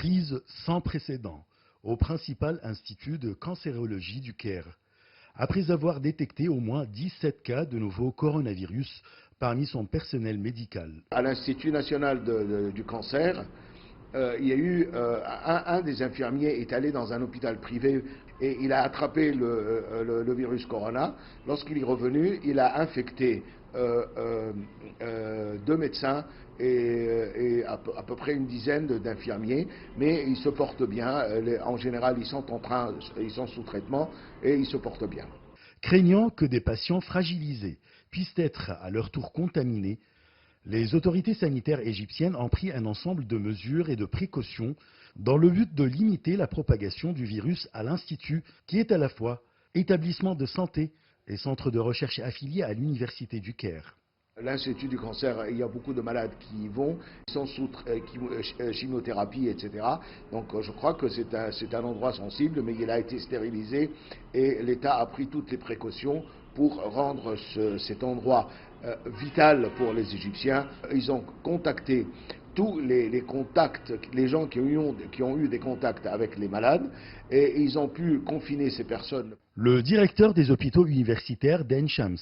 Crise sans précédent au principal institut de cancérologie du Caire, après avoir détecté au moins 17 cas de nouveau coronavirus parmi son personnel médical. À l'Institut national du cancer, il y a eu un des infirmiers est allé dans un hôpital privé et il a attrapé le virus corona. Lorsqu'il est revenu, il a infecté 2 médecins et à peu près une dizaine d'infirmiers, mais ils se portent bien. En général, ils sont sous traitement et ils se portent bien. Craignant que des patients fragilisés puissent être à leur tour contaminés, les autorités sanitaires égyptiennes ont pris un ensemble de mesures et de précautions dans le but de limiter la propagation du virus à l'Institut, qui est à la fois établissement de santé et centre de recherche affilié à l'Université du Caire. L'Institut du cancer, il y a beaucoup de malades qui y vont, qui sont sous chimiothérapie, etc. Donc je crois que c'est un endroit sensible, mais il a été stérilisé et l'État a pris toutes les précautions pour rendre cet endroit vital pour les Égyptiens. Ils ont contacté tous les contacts, les gens qui ont eu des contacts avec les malades, et ils ont pu confiner ces personnes. Le directeur des hôpitaux universitaires d'Ain Shams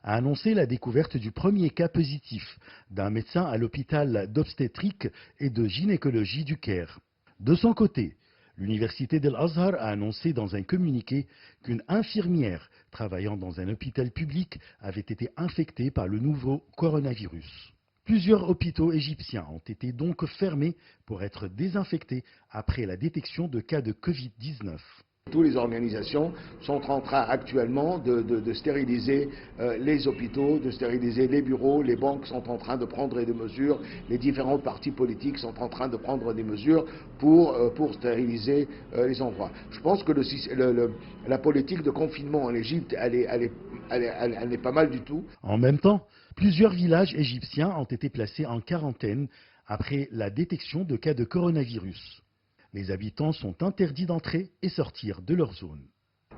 a annoncé la découverte du premier cas positif d'un médecin à l'hôpital d'obstétrique et de gynécologie du Caire. De son côté, l'université d'Al-Azhar a annoncé dans un communiqué qu'une infirmière travaillant dans un hôpital public avait été infectée par le nouveau coronavirus. Plusieurs hôpitaux égyptiens ont été donc fermés pour être désinfectés après la détection de cas de Covid-19. Toutes les organisations sont en train actuellement de stériliser les hôpitaux, de stériliser les bureaux, les banques sont en train de prendre des mesures, les différents partis politiques sont en train de prendre des mesures pour stériliser les endroits. Je pense que la politique de confinement en Égypte, elle n'est pas mal du tout. En même temps, plusieurs villages égyptiens ont été placés en quarantaine après la détection de cas de coronavirus. Les habitants sont interdits d'entrer et sortir de leur zone.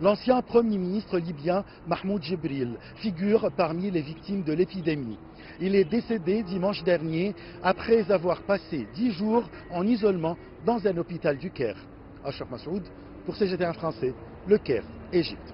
L'ancien Premier ministre libyen Mahmoud Jibril figure parmi les victimes de l'épidémie. Il est décédé dimanche dernier après avoir passé 10 jours en isolement dans un hôpital du Caire. Achraf Massoud pour CGT1 français, le Caire, Égypte.